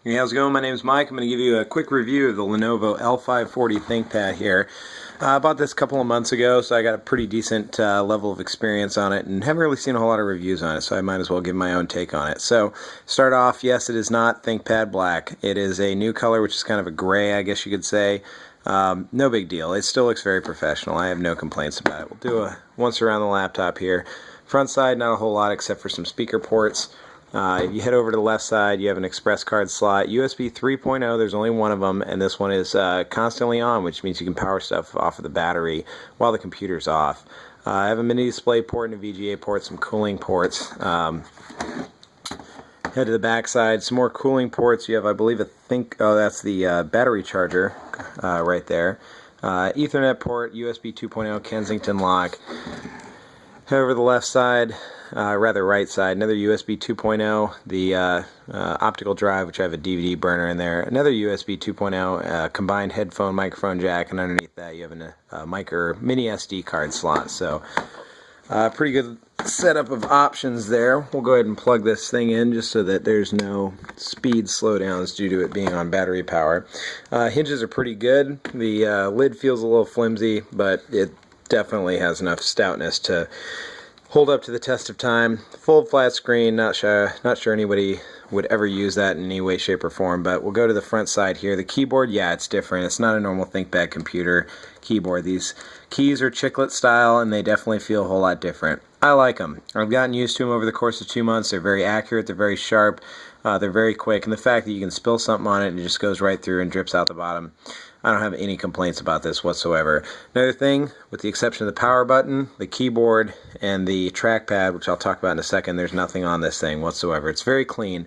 Hey, how's it going? My name is Mike. I'm going to give you a quick review of the Lenovo L540 Thinkpad here. I bought this a couple of months ago, so I got a pretty decent level of experience on it and haven't really seen a whole lot of reviews on it, so I might as well give my own take on it. So, start off, yes, it is not Thinkpad Black. It is a new color, which is kind of a gray, I guess you could say. No big deal. It still looks very professional. I have no complaints about it. We'll do a once around the laptop here. Front side, not a whole lot except for some speaker ports. If you head over to the left side, you have an express card slot, USB 3.0, there's only one of them, and this one is constantly on, which means you can power stuff off of the battery while the computer's off. I have a Minidisplay port and a VGA port, some cooling ports. Head to the back side, some more cooling ports. You have, I believe, that's the battery charger right there. Ethernet port, USB 2.0, Kensington lock. Head over to the left side, right side, another USB 2.0, the optical drive, which I have a DVD burner in there, another USB 2.0, combined headphone microphone jack, and underneath that you have a mini SD card slot. So, pretty good setup of options there. We'll go ahead and plug this thing in just so that there's no speed slowdowns due to it being on battery power. Hinges are pretty good. The lid feels a little flimsy, but it definitely has enough stoutness to hold up to the test of time. Full flat screen, not sure anybody would ever use that in any way, shape, or form, but we'll go to the front side here. The keyboard, yeah, it's different. It's not a normal ThinkPad computer keyboard. These keys are chiclet style, and they definitely feel a whole lot different. I like them. I've gotten used to them over the course of 2 months. They're very accurate, they're very sharp, they're very quick, and the fact that you can spill something on it and it just goes right through and drips out the bottom, I don't have any complaints about this whatsoever. Another thing, with the exception of the power button, the keyboard, and the trackpad, which I'll talk about in a second, there's nothing on this thing whatsoever. It's very clean.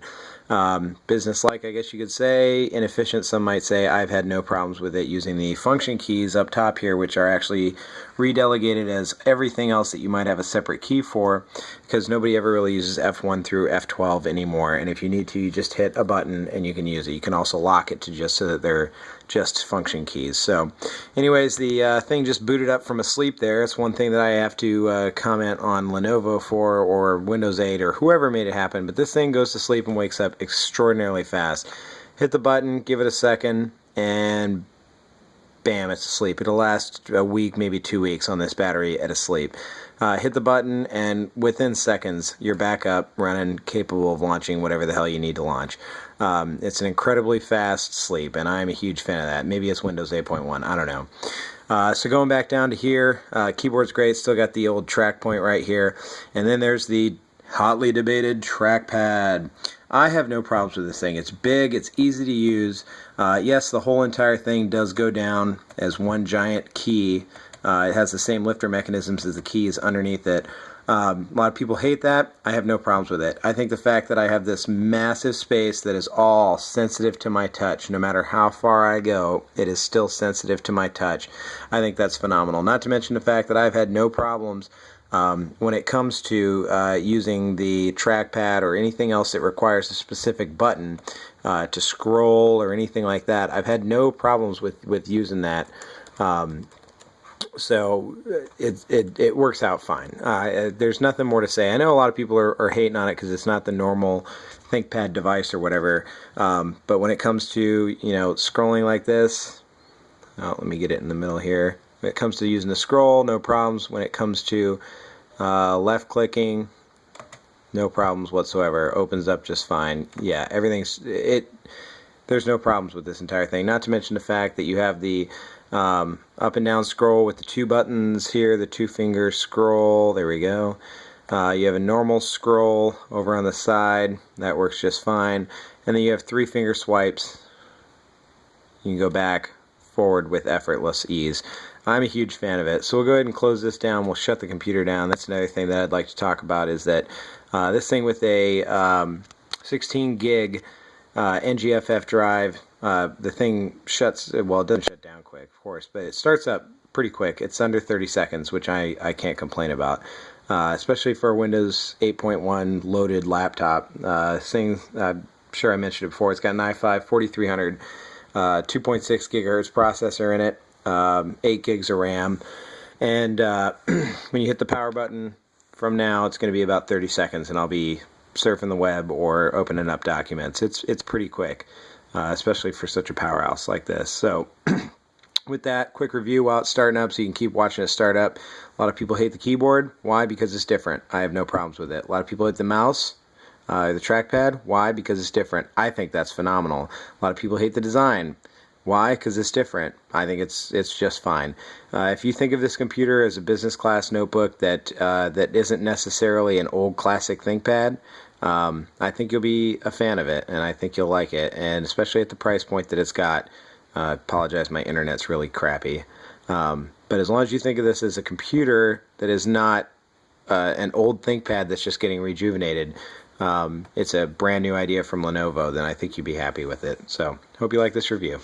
Business-like, I guess you could say. Inefficient, some might say. I've had no problems with it using the function keys up top here, which are actually redelegated as everything else that you might have a separate key for, because nobody ever really uses F1 through F12 anymore, and if you need to, you just hit a button and you can use it. You can also lock it to just so that they're just function keys. So anyways, the thing just booted up from asleep there. It's one thing that I have to comment on Lenovo for, or Windows 8, or whoever made it happen, but this thing goes to sleep and wakes up extraordinarily fast. Hit the button, give it a second, and bam, it's asleep. It'll last a week, maybe 2 weeks on this battery at asleep. Hit the button, and within seconds, you're back up, running, capable of launching whatever the hell you need to launch. It's an incredibly fast sleep, and I'm a huge fan of that. Maybe it's Windows 8.1, I don't know. So going back down to here, keyboard's great, still got the old track point right here, and then there's the hotly debated trackpad. I have no problems with this thing. It's big, it's easy to use. Yes, the whole entire thing does go down as one giant key. It has the same lifter mechanisms as the keys underneath it. A lot of people hate that. I have no problems with it. I think the fact that I have this massive space that is all sensitive to my touch, no matter how far I go, it is still sensitive to my touch. I think that's phenomenal. Not to mention the fact that I've had no problems when it comes to using the trackpad or anything else that requires a specific button to scroll or anything like that. I've had no problems with using that. So it works out fine. There's nothing more to say. I know a lot of people are hating on it because it's not the normal ThinkPad device or whatever. But when it comes to, scrolling like this, let me get it in the middle here. When it comes to using the scroll, no problems. When it comes to left clicking, no problems whatsoever. Opens up just fine. Yeah, there's no problems with this entire thing. Not to mention the fact that you have the up and down scroll with the two buttons here, the 2-finger scroll, there we go. You have a normal scroll over on the side, that works just fine. And then you have 3-finger swipes. You can go back, forward with effortless ease. I'm a huge fan of it. So we'll go ahead and close this down. We'll shut the computer down. That's another thing that I'd like to talk about, is that this thing with a 16 gig NGFF drive, the thing shuts, well, it doesn't shut down quick, of course, but it starts up pretty quick. It's under 30 seconds, which I can't complain about, especially for a Windows 8.1 loaded laptop. I'm sure I mentioned it before, it's got an i5 4300, 2.6 gigahertz processor in it, 8 gigs of RAM, and when you hit the power button from now, it's going to be about 30 seconds, and I'll be surfing the web or opening up documents. It's pretty quick, especially for such a powerhouse like this. So with that, quick review while it's starting up so you can keep watching it start up. A lot of people hate the keyboard. Why? Because it's different. I have no problems with it. A lot of people hate the mouse, the trackpad. Why? Because it's different. I think that's phenomenal. A lot of people hate the design. Why? Because it's different. I think it's just fine. If you think of this computer as a business class notebook that isn't necessarily an old classic ThinkPad, I think you'll be a fan of it, and I think you'll like it, and especially at the price point that it's got. I apologize, my internet's really crappy. But as long as you think of this as a computer that is not an old ThinkPad that's just getting rejuvenated, it's a brand new idea from Lenovo, then I think you'd be happy with it. So, hope you like this review.